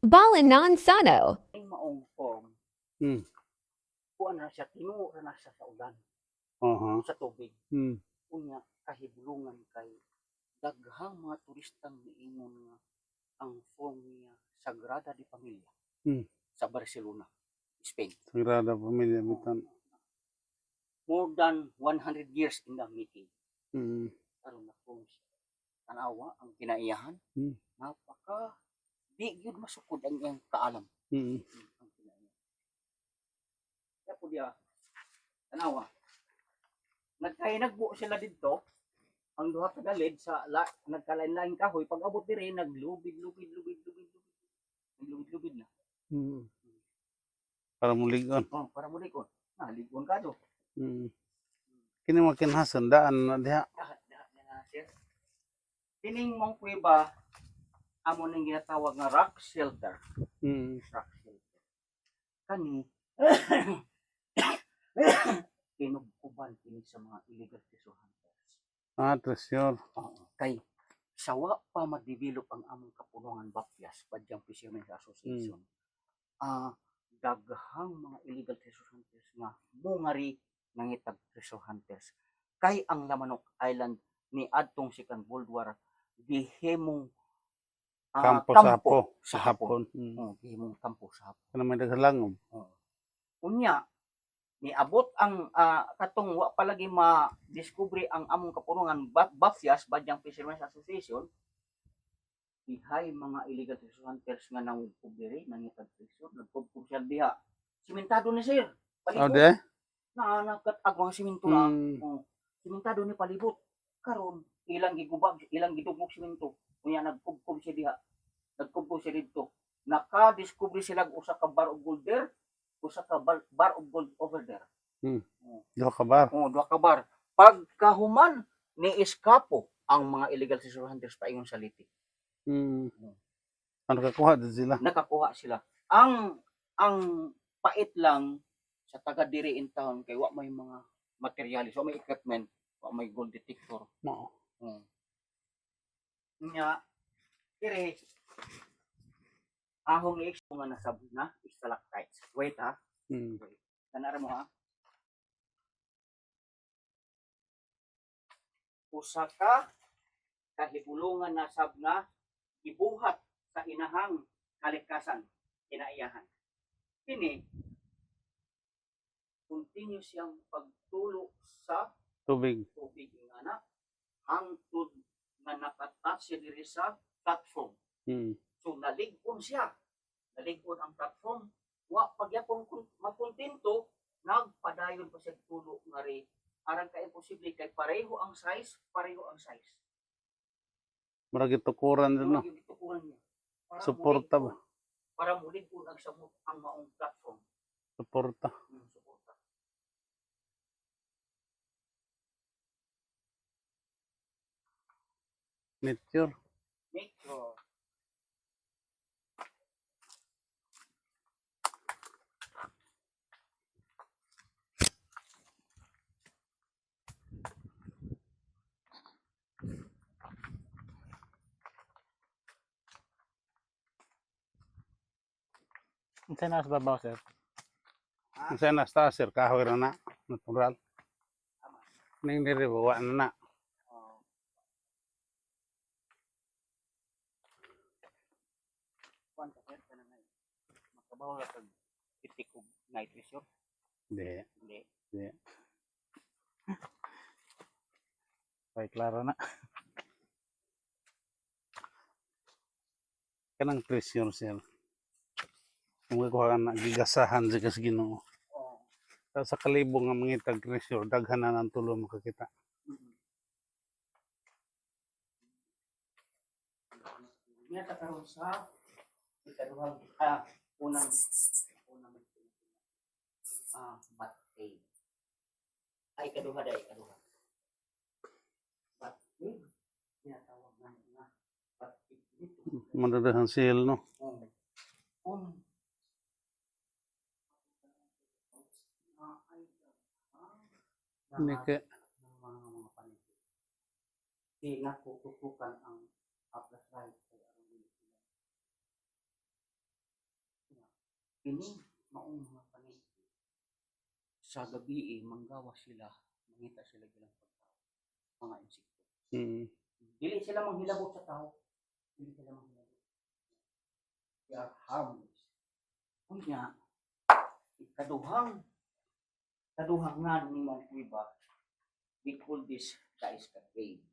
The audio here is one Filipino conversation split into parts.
Balanan Sano. Ang maong form, Hmm. kuha na siya, tinuo na siya sa ulan, Aha. sa tubig. Hmm. Kunya, kahibulungan kay daghang mga turistang niingon nga ang form niya Sagrada de Familia Hmm. sa Barcelona, Spain. Sagrada Pamilya Bitan. More than 100 years in the making. Hmm. Karon na form siya. Tanawa ang kinaiyahan. Hmm. Napaka di gyud masukod ang iyang kaalam. Hmm. Ang kinaiyahan. Kaya po diya, tanawa. Nagkainagbo sila dito, ang duha ka galid sa nagkalain-lain kahoy, pag abot diri naglubid na. Hmm. Para muligon. Oh, para mo likon. Ligon ka do. Hmm. Kini makinhasan daan na diha. Sir. Tining mong kuweba amo ning ginatawag nga rock shelter. Hmm. Rock shelter. Kani kinugkuban kini sa mga illegal treasure hunters. Treasure. Kay sawa pa mag-develop ang among kapunungan Bakyas, Badyang Fishermen's Association. Daghang mga illegal treasure hunters nga mungari nangitag treasure hunters. Kay ang Lamanok Island ni adtong Second World War gihimong Kampo sa hapon. Gihimong kampo sa hapon. Kana may daghalangob. Unya niabot ang katong wa palagi ma-discovery ang among kapunungan Bakyas, Badyang Fishermen's Association. Dihay mga illegal treasure hunters nga nangugkob diri nangitag treasure, nagkubkob siya diha. Simentado ni sir. Palibot. De? Nagkatag mga simento na. Simentado ni palibot. Karon ilang gigubag, ilang gidugmok simento. Unya nagkubkob siya diha. Nagkubkob siya dito. Naka-discovery sila usa ka bar of gold there, usa ka bar of gold over there. Duha ka bar. Duha ka bar. Pagkahuman ni eskapo ang mga illegal treasure hunters paingon sa litik. Ano kakuha din sila? Nakakuha sila. Ang pait lang sa taga diri in town kay wa may mga materialis, wa may equipment, wa may gold detector. Nya kire ahong i-expo nga nasab na stalactites. Wait ha. Kanara mo ha. Usa ka kahibulungan nasab na ibuhat sa inahang kalikasan kinaiyahan. Kini continuous siyang pagtulo sa Tubig. nga hangtod nga nakatouch siya diri sa platform. So nalig-on siya. Nalig-on ang platform. Wa pagyapon makontento, nagpadayon pa siya tulo nga ri aron ka imposible kay pareho ang size. Murag itukuran din no. Gitukuran niya. Suporta ba? Para mulig-on ang samot ang maong platform. Suporta. Suporta. Nature. Unsa na sa babaw, sir? Unsa na sa sir kahoy ra na natural. Ning diri wa na. Makabaw ra kag itik og night vision. Di. Kay klaro na. Kanang treasure sir. Kung kuha na gigasahan sa Ginoo. Sa kalibong nga mangitag treasure daghan na ng tulo makakita. Niya ta karon sa ikaduhang unang batay. Ay ikaduha. Batay. Niya tawag na batay. Madadahan sil no. Ini ke nakukutukan ang aplas right Ini maong mga panit. Sa gabi manggawa sila, mangita sila bilang pagtao, mga insekto. Dili sila manghilabot sa tao. Dili sila manghilabot. They are harmless. Kunya, kaduhangan ni mong kuiba, we call this the Iska Cave.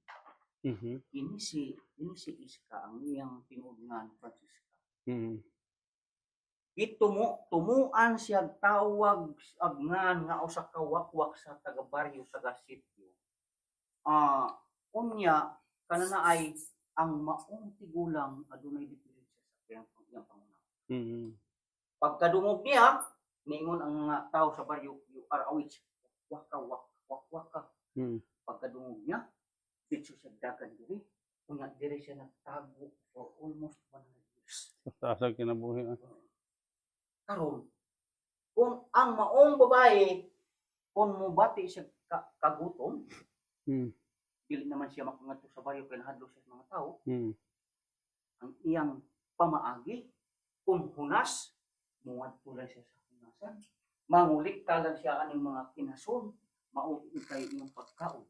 Ini si Iska ang iyang tinuod Francisca. Tumuan siya tawag agnan nga usa ka wakwak sa taga baryo sa sitio. Unya kanana ay ang maong tigulang adunay diferensya sa iyang pangunawa. Pagkadungog niya, niingon ang mga tao sa baryo, you are a witch. Waka. Pagkadungog niya, dito siya dagan diri. Unya diri siya nagtago for almost 100 years. Sa kinabuhi. Karon, kung ang maong babae, kung mubati siya kagutom, dili naman siya makangadto sa baryo kay nahadlo siya sa mga tao. Ang iyang pamaagi, kung hunas, muadto lang siya sa hunasan. Mangulikta lang siya aning mga kinason, mauwi kay iyang pagkaon.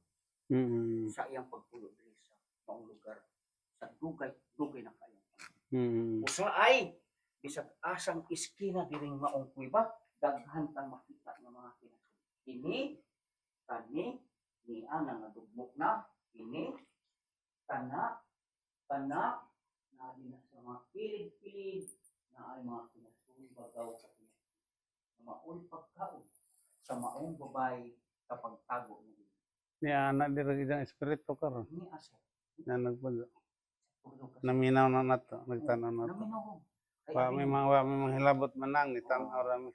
Sa iyang pagpulo diri sa maong lugar, sa dugay na kayo. Usa ay bisag asang iskina diring maong kuiba, daghan kang makita ng mga kinason. Kani ni ana nga dugmok na, kana na din sa mga pilid na ay mga kinason bagaw sa maong pagkaon sa maong babae kapag tago niya. Ni anak diri isang espiritu karon. Ni asa Na nagpag naminaw na nato, nagtanaw na to. naminaw. Wa may mga hilabot manang ni tanaw rami.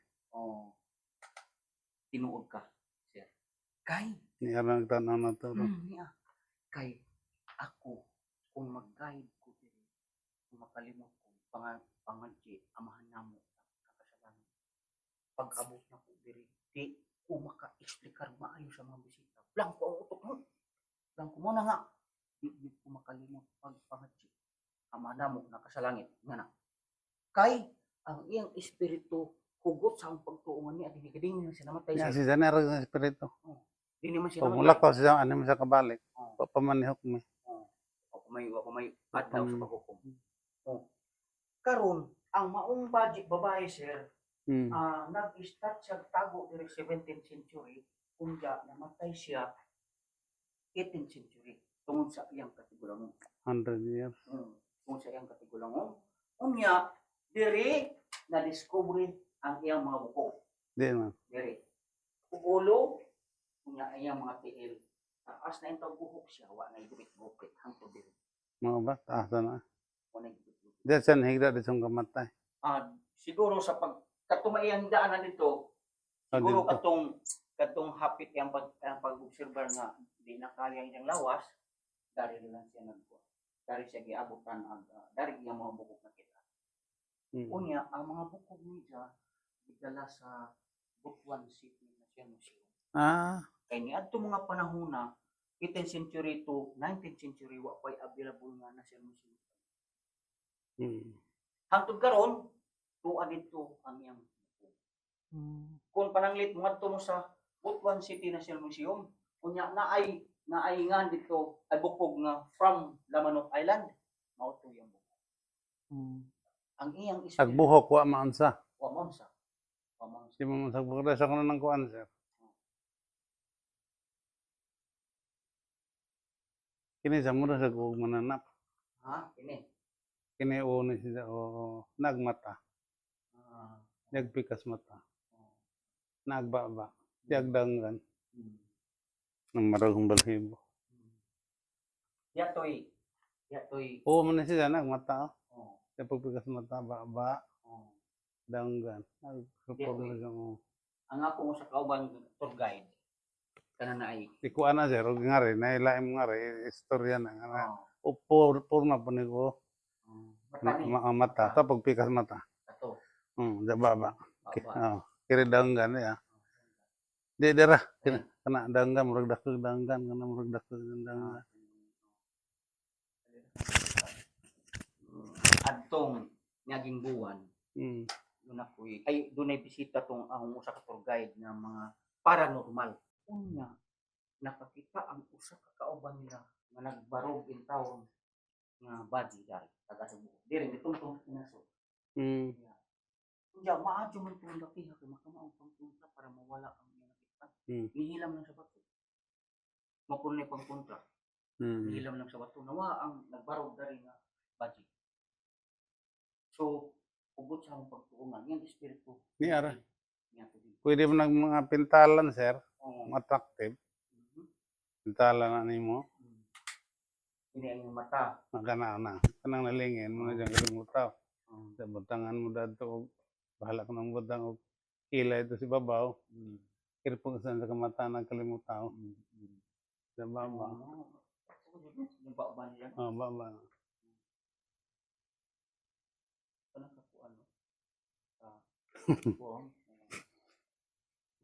Tinuod ka, sir. Kay Ni arang nagtanaw na to. niya. Kay ako kung mag-guide ko diri, kung makalimot ko pangadji amahan namo kakasabanan. Pag-abot na ko diri, di ko maka-explicar maayo sa mga bisita. Blanco ang utok mo. Blanco mo na nga. Di ko makalimot pagpangadji amahan namo nakasalangit nga na. Kay ang iyang espiritu hugot sa ang pagtuungan niya dili kading na siya namatay Ya siya. si Janero ng espiritu. Dili man siya Pamula namatay. ko siya ano man sa kabalik. Oh. Pamanihok mi. Ako may adlaw sa paghukom. Karon ang maong babae sir, nag-start siya tago diri 17th century, kunya namatay siya 18th century tungod sa iyang katigulangon. 100 years. Tungod sa iyang katigulangon. Kunya diri na discovery ang iyang mga buko. Di na. Diri. Ulo kunya iyang mga tiil. Taas na intong buhok siya, wa na gupit-gupit hangtod diri. Mga ba? Taas na. Wa na gupit-gupit. Diyan siya nahigda di siyang kamatay. Siguro sa katumayang daanan nito, siguro katong hapit yang pag-obserbar nga di na kaya iyang lawas, dari lang siya nagkuha. Dari siya giabutan dari iyang mga bukog na kita. Unya ang mga bukog niya gidala sa Butuan City National Museum. Kay niadto mga panahon na 18th century to 19th century wa pay available nga National Museum. Hangtod karon tuwa dito ang iyang bukog. Kung pananglit mo adto mo sa Butuan City National Museum, unya naay nga dito ay bukog nga from Lamanok Island, mao to yung bukog. Ang iyang Tagbuhok wa maunsa. wa monsa. Si mo tagbuhok sa kanang kuan sir. Kini sa mura sa kog mananap. Ini. Kini o ni siya o nagmata. Nagpikas mata. Nagbaba. Yagdangan. Nang maragong balhibo. Yatoy. Oo man siya nagmata. Sa pagpikas mata baba. Danggan. Nagkapag na siya. Ang ako mo sa kauban tour guide. Kana na ay. Ikuan na sir. Nga rin. Nailaim nga rin. Istorya na nga. Purna po ni ko. Mata. Sa pagpikas mata. Ato. Sa baba. Kiri danggan ya. Di dira. Kana danggan. Murag dakog danggan. Kana murag dakog danggan. Adtong naging buwan. Doon ako'y, ay, doon ay bisita tong ang usa ka tour guide ng mga paranormal. Unya, nakakita ang usa ka kauban nila nga nagbarog in town nga body dari taga Cebu. Diri mitungtong inaso. Mm. Unya, maadyo man itong lakiha kay makamaong pangpunta para mawala ang mga nakita. Mm. Nihilam lang sa bato. Mapunay pangpunta. Mm. Nihilam lang sa bato. Nawa ang nagbarog dari nga body. So, ubot sa akong pagtuungan. Yan espiritu. Ni ara. Yan to din. Pwede mo nag mga pintalan, sir. Oo. Attractive. Mhm. Pintalan na nimo. Ini ang iyong mata. Magana na. Kanang nalingin mo na dyan kalimutaw. Sa butangan mo dato og bahala ka ng butang og kilay ito si babaw. Kirpong sa kamata ng kalimutaw. Sa baba. Yung ba niya? Oh, baba. Ano ka po ano? Buong.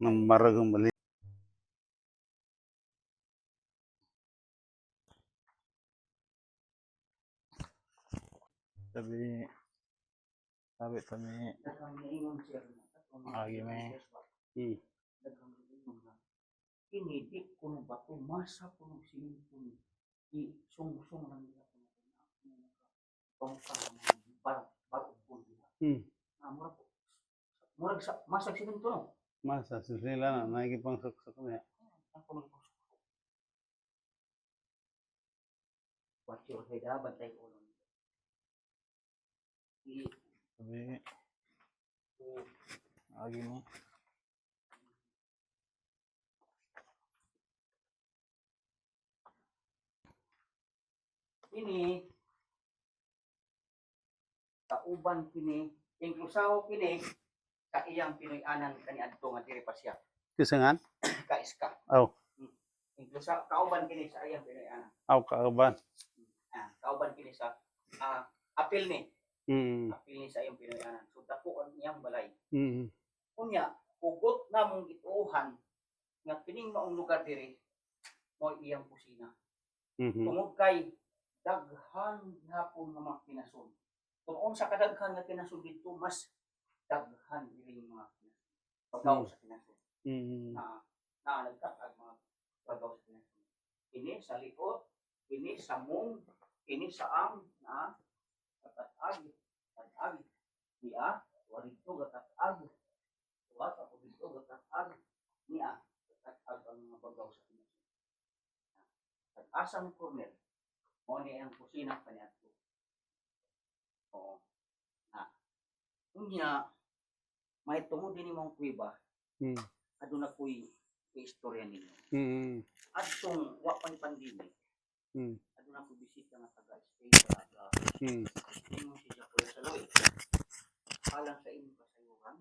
Nang maragong balik. Sabi kami Daghang niingon siya. May. Hmm. Daghang niingon na. Ini di kuno bato masa kuno siminto ni. Sung-sung lang nila kuno na. Tongka bar po nila. Mura po. Murag sa masag siminto no. Masa sila na nakikipang suksok niya. Ako mo Watch your head ha, bantay ulo. Sabi May. Kini kauban kini inklusaho kini sa iyang Pinoy-anan kaniadto nga diri pa siya Kisangan? ka-iska. Oh, Inklusaho kauban kini sa iyang Pinoy-anan. kauban. Kauban kini sa apil ni. Mm. Apil ni sa iyang Pinoy-anan. So dako ang iyang balay. Mm. Unya, ugot na mong gituohan nga kining maong lugar diri mo iyang kusina. Mhm. Tungod kay daghan hapon nga mga kinasun. Kung sa kadaghan nga kinasun dito, mas daghan diri mga kinasun. Pagaw sa kinasun. Mm. Na nagkatag mga pagaw sa kinasun. Ini sa likod, ini sa mong, ini sa ang, na katatag, katatag, niya, warito katatag, wata po dito katatag, niya, katatag ang mga pagaw sa kinasun. Asang corner, mo ni ang kusina kaniadto. Oo. Unya, may tungod din imong kuiba, Mm. aduna ko'y istorya ninyo. Mm. Adtong wa pang pandemic, Mm. aduna ko bisita nga taga-Spain talaga. Mm. Ingon siya Kuya Saloy. Alang sa inyong kasayuran,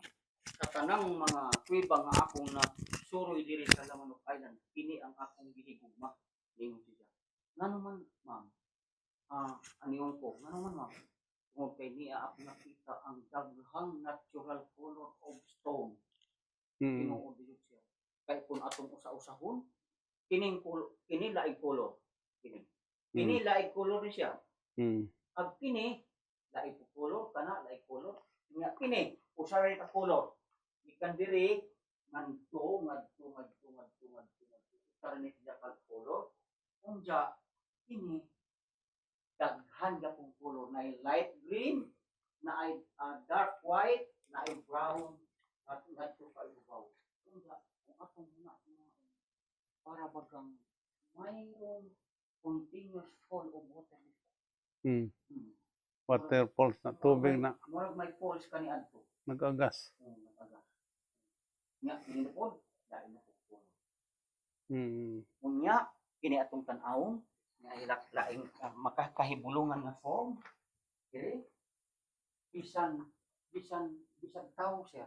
sa tanang mga kuiba nga akong na suroy diri sa Lamanok Island, ini ang akong gihigugma. Ingon siya. Ngano man, ma'am? Aniyon ko, ngano man, ma'am? Kung kay niya ako nakita ang daghang natural color of stone. Mm. Tinuod din siya. Kay kung atong usa-usahon, kini laing color. Kini laing color ni siya. Mm. Ag kini laing color kana laing color. Nya kini usa ra ka color. Ikan diri ngadto. Usa ra ni siya ka color. Unja kini daghan gyapon color na light green, na ay dark white, na ay brown, at ngadto pa ibabaw. Unja kung atong para bagang mayroong continuous fall of water. Mm. Waterfalls na tubig na Murag may falls kaniadto. nag-agas. Nag-agas. Nya kini pod dai na po. Mm. Unya kini atong tan-awon nga laing makakahibulungan nga form. Dili bisan tao sir.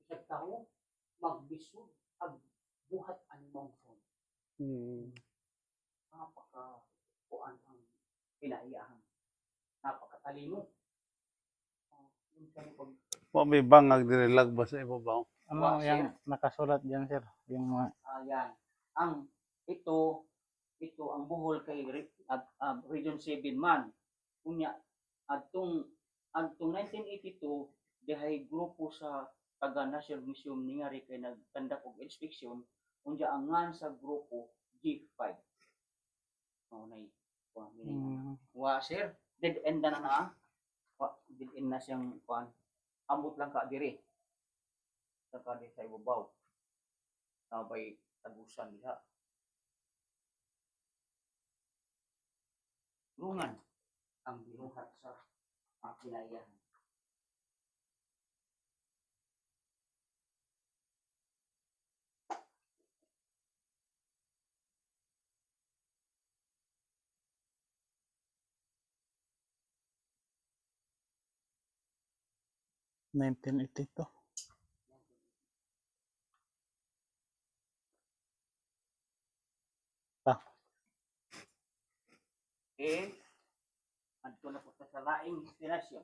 Bisan tao magbisud ag buhat ang mong form. Mm. Napaka kuan ang pinaiyahan. Napakatalino. Yung pag Wa may bangag diri lagbas sa ibabaw. Ano Sir? yung nakasulat diyan, sir? Yung mga ayan. Ang ito ang buhol kay Region 7 man. Kunya adtong 1982 dihay grupo sa taga National Museum ningari kay nagkandak og inspection unya ang ngan sa grupo G5. Mao nay kuan meaning. Wa sir, dead end na na. Wa dead end na siyang kuan. Ambot lang ka diri. Sa kadi sa ibabaw. Sabay tagusan diha. Lungan ang binuhat sa kinaiyahan. Mm. 1982. Adto na po sa laing destination.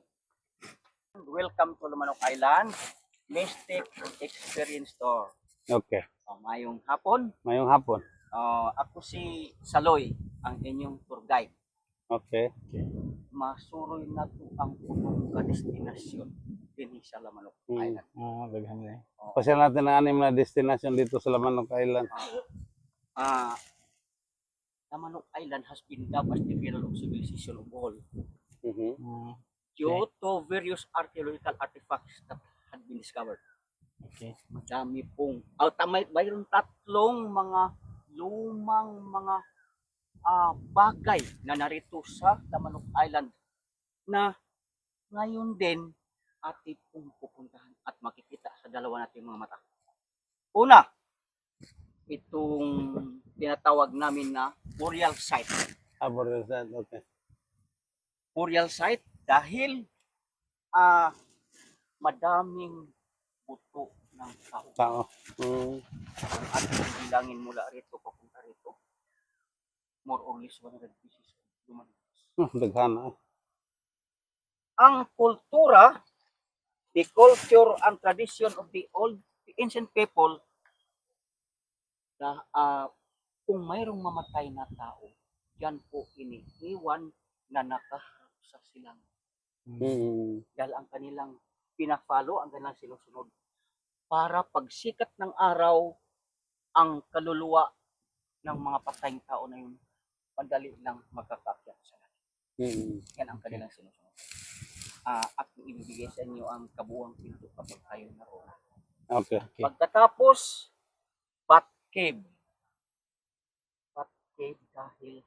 Welcome to Lumanok Island, Mystic Experience Tour. Okay. Mayong hapon. Mayong hapon. Ako si Saloy, ang inyong tour guide. Okay. Masuroy na to ang unong ka-destinasyon din sa Lumanok Island. Daghan na eh. Pasyal natin ang anim na destination dito sa Lamanok Island. Lamanok Island has been dubbed as the cradle of civilization of all Mhm. due to various archaeological artifacts that had been discovered. Okay. Madami pong mayroon tatlong mga lumang mga bagay na narito sa Lamanok Island na ngayon din atin pong pupuntahan at makikita sa dalawa nating mga mata. Una, itong tinatawag namin na burial site. Okay. Burial site dahil madaming buto ng tao. Tao. Ang ating bilangin mula rito papunta rito, more or less 100 pieces of human beings. Daghan na. Ang kultura, the culture and tradition of the ancient people, kung mayroong mamatay na tao, yan po iniiwan na nakaharap sa silang. Dahil ang kanilang pinafalo, ang kanilang sinusunod. Para pagsikat ng araw, ang kaluluwa ng mga patayang tao na yun, madali lang magkakakyat sa langit. Yan ang kanilang sinusunod. At ibibigay sa inyo ang kabuuang pinto kapag kayo naroon. Okay. Pagkatapos, Bat Cave. Bat Cave dahil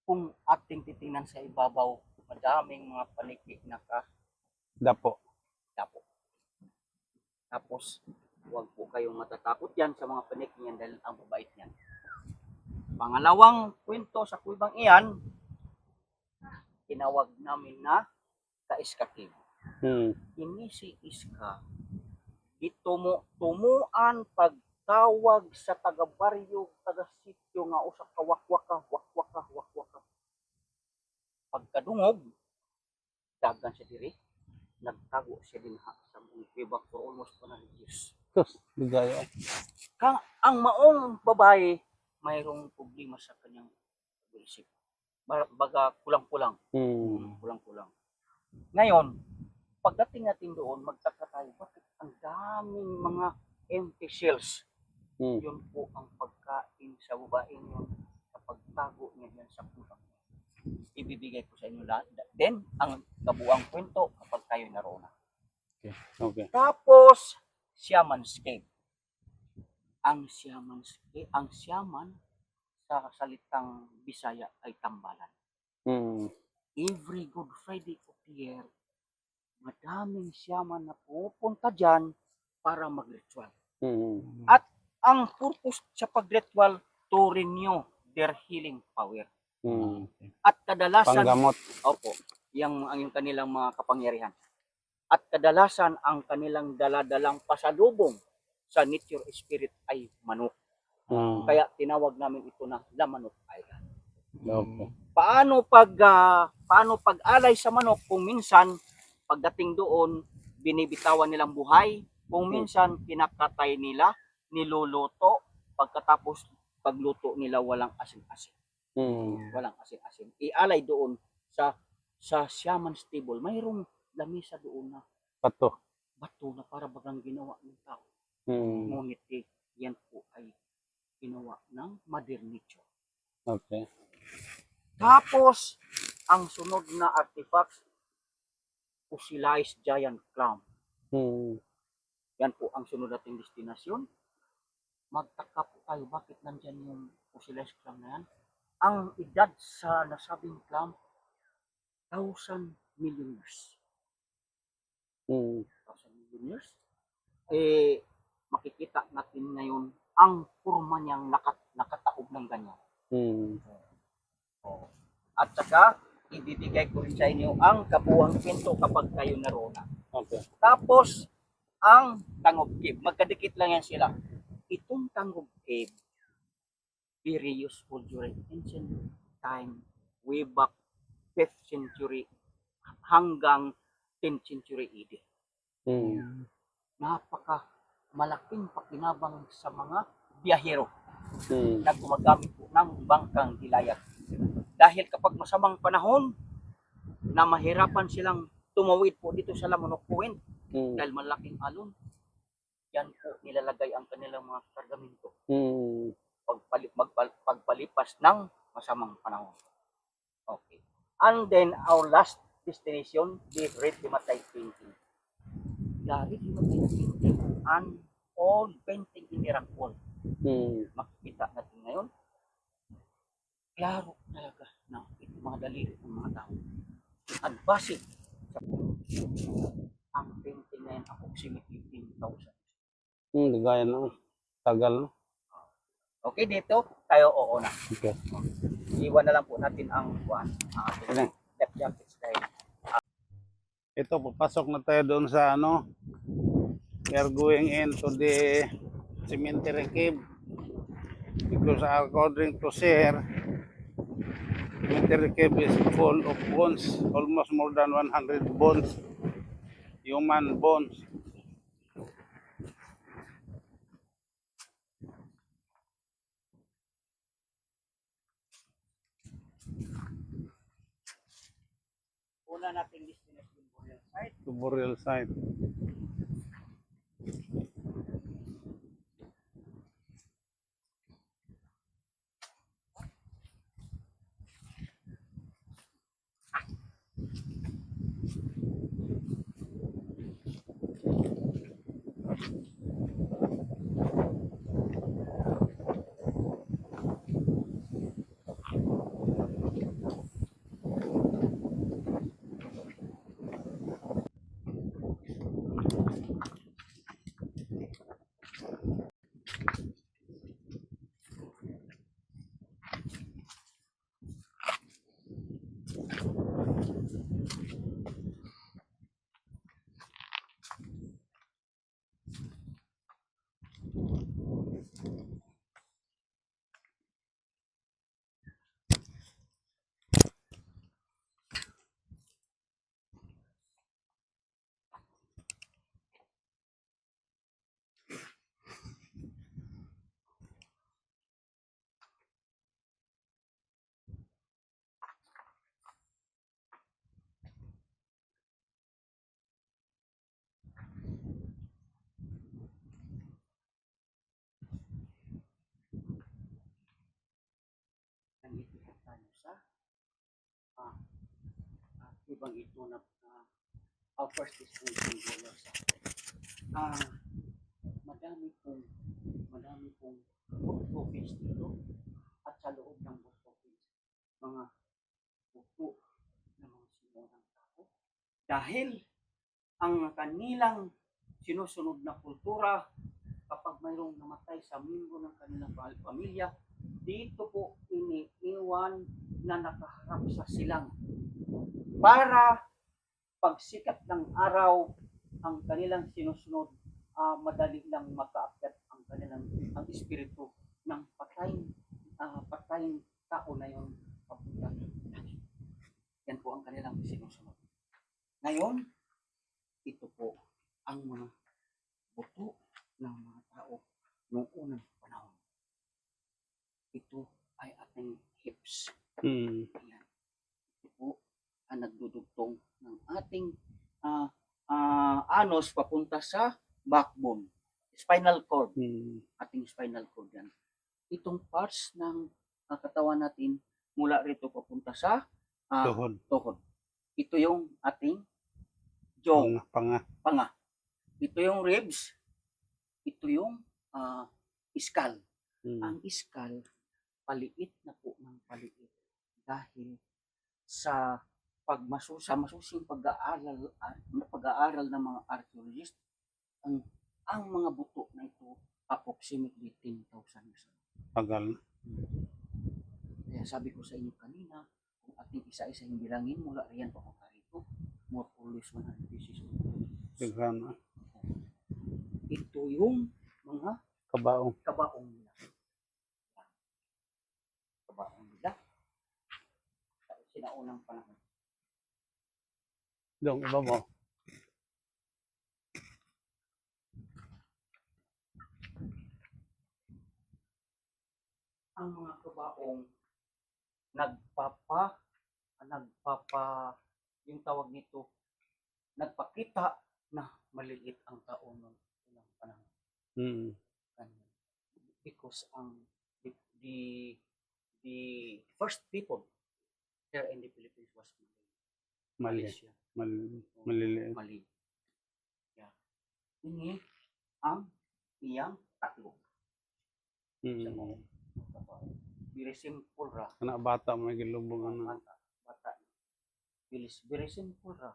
kung ating titingnan sa ibabaw, madaming mga paniki na Dapo. dapo. Tapos, huwag po kayong matatakot yan sa mga paniki niyan dahil ang babait niyan. Pangalawang kwento sa kuwibang iyan, tinawag namin na Ka-Iska Cave. Ini si Iska, tumuan pagtawag sa taga-baryo, taga-sityo nga usa ka wakwaka. Pagkadungog, dagan siya diri, nagtago siya din sa mga kuwibak for almost 100 years. Tos, ligaya. Ang maong babae, mayroong problema sa kanyang pag-iisip. Baga kulang-kulang. Kulang-kulang. Ngayon, pagdating natin doon, magtaka tayo, bakit ang daming mga empty shells? Yun po ang pagkain sa babaeng yun sa pagtago niya yan sa pulang. Ibibigay ko sa inyo lahat. Then, ang kabuang kwento kapag tayo naroon na. Okay. Tapos, Shaman's Cave. Ang Shaman sa salitang Bisaya ay tambalan. Every Good Friday of the year, madaming Shaman na pupunta dyan para mag-ritual. At ang purpose sa pag-ritual, to renew their healing power. At kadalasan, Panggamot. opo, yung kanilang mga kapangyarihan. At kadalasan, ang kanilang daladalang pasalubong sa nature spirit ay manok. Kaya tinawag namin ito na Lamanok Island. Okay. Paano pag-alay sa manok kung minsan pagdating doon binibitawan nilang buhay, kung minsan pinakatay nila, niluluto, pagkatapos pagluto nila walang asin-asin. Walang asin-asin. Ialay doon sa Shaman's table. Mayroong lamisa doon na Pato. sobrang ginawa ng tao. Mm. Ngunit yan po ay ginawa ng Mother Nature. Okay. Tapos, ang sunod na artifact, fossilized giant clam. Mm. Yan po ang sunod nating destinasyon. Magtaka po tayo bakit nandyan yung fossilized clam na yan. Ang edad sa nasabing clam, 1,000 million years. Mm. 1,000 million years. Makikita natin ngayon ang forma niyang nakataob ng ganyan. Mm. At saka, ibibigay ko rin sa inyo ang kabuhang pinto kapag kayo naroon na. Okay. Tapos, ang Tangob Cave. Magkadikit lang yan sila. Itong Tangob Cave, very useful during ancient time, way back 5th century hanggang 10th century AD. Mm. Napaka malaking pakinabang sa mga biyahero Mm. na gumagamit po ng bangkang hilayat. Dahil kapag masamang panahon na mahirapan silang tumawid po dito sa Lamunok Point Mm. dahil malaking alon, yan po nilalagay ang kanilang mga kargamento Mm. pagpalipas ng masamang panahon. Okay. And then our last destination, the Red Himatay painting. The Red Himatay painting, an old painting in the rock wall. Mm. Makikita natin ngayon, klaro talaga na ito mga daliri ng mga tao. At base sa ang painting na yan, approximately 10,000. Gaya na. Tagal na. Okay, dito tayo oo na. Okay. Iwan na lang po natin ang ating Ano? left jackets dahil Ito, papasok na tayo doon sa ano. We are going into the cemetery cave. Because according to Sir, cemetery cave is full of bones. Almost more than 100 bones. Human bones. una nating destination burial site. To burial site. Nandito po tayo sa ibang ito na our first destination burial site. Madami pong bookings dito at sa loob ng bookings mga buko ng mga sinunang tao dahil ang kanilang sinusunod na kultura kapag mayroong namatay sa miyembro ng kanilang pamilya, dito po iniiwan na nakaharap sa silang para pagsikat ng araw ang kanilang sinusunod, madali lang makaakyat ang espiritu ng patayng tao na yon papunta ng langit. Yan po ang kanilang sinusunod. Ngayon, ito po ang mga buto ng mga tao noong unang panahon. Ito ay ating hips. Mm. Ayan. Ito po ang nagdudugtong ng ating anos papunta sa backbone, spinal cord, Mm. ating spinal cord yan. Itong parts ng katawan natin mula rito papunta sa Tuhod. tuhod. Ito yung ating jaw, Panga. panga. Ito yung ribs. Ito yung skull. Mm. Ang skull, paliit na po ng paliit dahil sa masusing pag-aaral ng mga archaeologist, ang mga buto na ito approximately 10,000 years ago. Tagal. Kaya sabi ko sa inyo kanina, kung ating isa-isa yung bilangin mula riyan papunta rito, more or less 100 pieces of wood. Tigran. Ito yung mga Kabaong. kabaong nila. Kabaong nila. Sa sinaunang panahon. Dong, iba mo. Ang mga kabaong yung tawag nito, nagpakita na maliit ang tao noong unang panahon. Mm. Because the first people here in the Philippines was Mali. Malaysia. Maliliit. Mali. Yeah. Ini ang iyang tatlo. Mm. Very simple ra. Anak bata may gilubong ano. Bata. Very simple ra.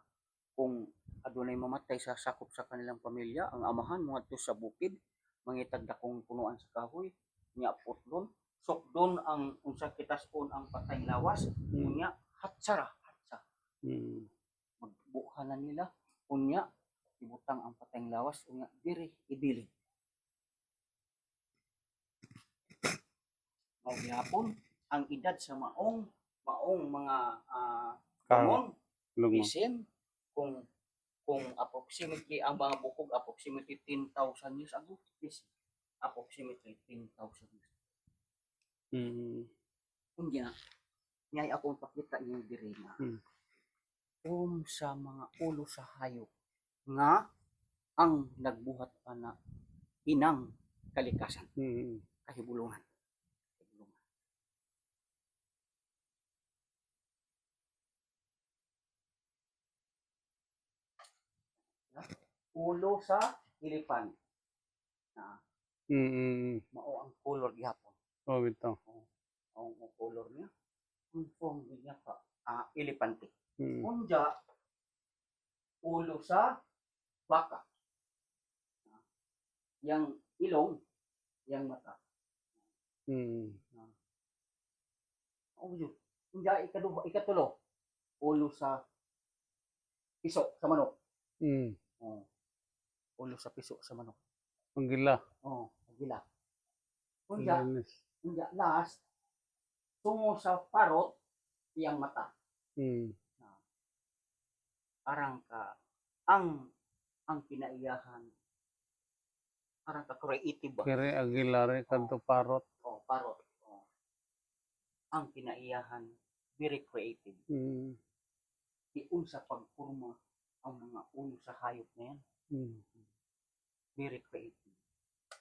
Kung adunay mamatay sa sakop sa kanilang pamilya, ang amahan mga to sa bukid, mangitag dakong punuan sa kahoy, niya putlon, sokdon ang unsa kitason ang patay lawas, unya hatsara, hatsa. Mm. Magbuhanan nila, unya ibutang ang patay lawas, unya diri ibili. Magyapon ang edad sa maong mga Karo. common Lungo. isim kung approximately ang mga bukog approximately 10,000 years ago, is approximately 10,000 years. Mm. Kunya nyay akong pakita niyo diri na sa mga ulo sa hayop nga ang nagbuhat ana inang kalikasan, Mm. kahibulungan. Ulo sa elephant. Mao ang color gihapon. Oh, ito. Ang color niya. Ang form niya ka elepante. Mm. Unja ulo sa baka. Yang ilong, yang mata. Mm. Oh, yun. Unja ikatulo. Ulo sa piso sa manok. Mm. Oh. Ulo sa piso sa manok. Ang gila. Oh, gila. Unja Linis. last tungo sa parot iyang mata. Mm. Arang ka ang kinaiyahan arang ka creative ba? Kere Aguilare kanto parot. Oh, parot. Oh. Ang kinaiyahan very creative. Mm. Diun sa pagpurma ang mga ulo sa hayop na yan. Mm. Very creative.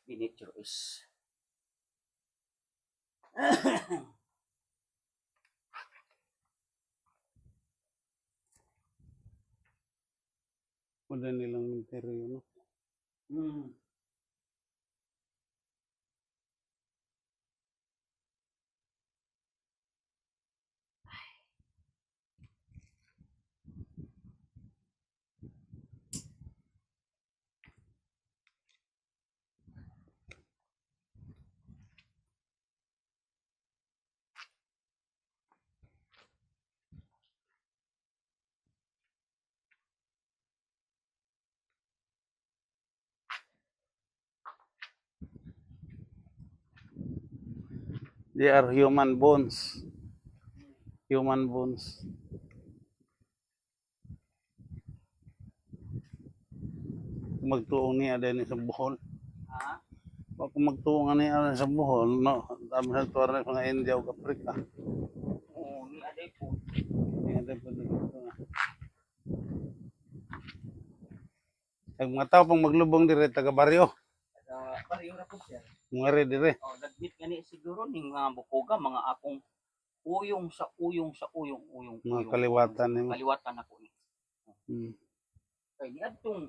The nature is Wala nilang interior, no? They are human bones. Human bones. Magtuong niya din sa Bohol. Kung magtuong niya sa Bohol, no? Dami sa tuwar na mga India o Afrika. oh, ni aday po. Hindi po dito. Ang mga tao pang maglubong dire taga baryo. Baryo ra po sir. Mga rin dire. Oh, nagmeet gani siguro ning mga bukoga, mga akong uyong sa uyong. Mga kaliwatan nimo. Kaliwatan ako ni. Hmm. Kay ni adtong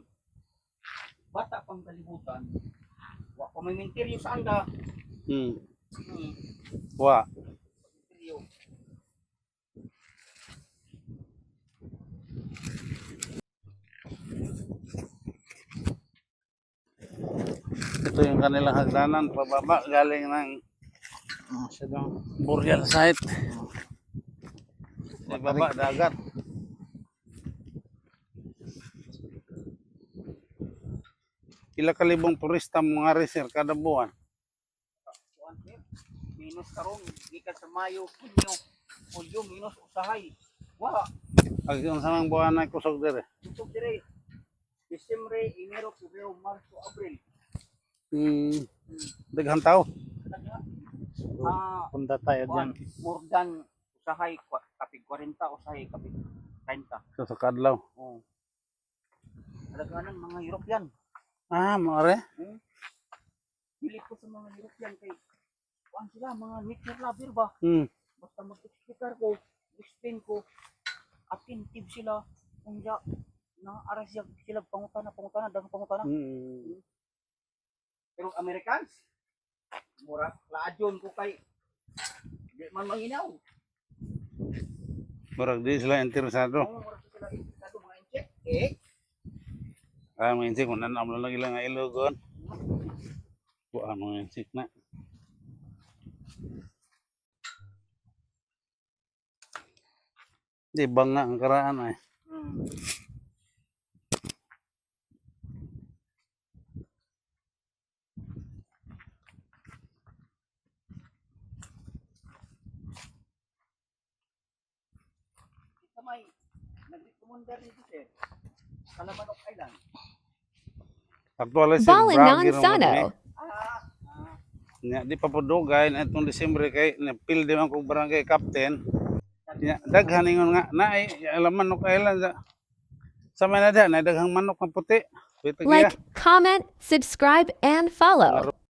bata pang kalibutan. Wa pa may minteryo sa anda. Hmm. Hmm. Wa. Minteryo. Ito yung kanilang hagdanan pababa galing ng Siya daw. burial site. Sa baba dagat. Pila ka libong turista mga reser kada buwan. Kuan sir. Minus karon gikan sa Mayo, Hulyo minus usahay. Wa Ag yung samang buwan ay kusog dire. ito dire. Disyembre, Enero, Pebrero, Marso, Abril. Hmm. Daghang tao. Punta tayo dyan. More than usahay kapig 40 usahay kapig 30. Sa kadlaw. Oh. Alaganan mga European. Ah, more. Pilit ko sa mga European kay kuan sila mga nature lover ba? Hmm. Basta mag-explicar ko, explain ko, attentive sila kung ja na ara sila pangutana daghang pangutana. Hmm. Pero Americans mura laadyon ko kay di man manginaw. Murag di sila interesado. Mura sila interesado mga incheck. Eh, Ah, mga insik, manan amlo lagi lang nga ilugon. Buang mga insik na. Di bangga ang karaan ay. Sa may nag-recommendar dito sir. Kalamanok Island. Aktual ay Balinan Sano. Nya di pa po dugay na itong Disyembre kay napil di man kong barangay captain. Nya daghan ingon nga naay alam manok island sa Manada na daghang manok ang puti. Wait, Like, comment, subscribe, and follow.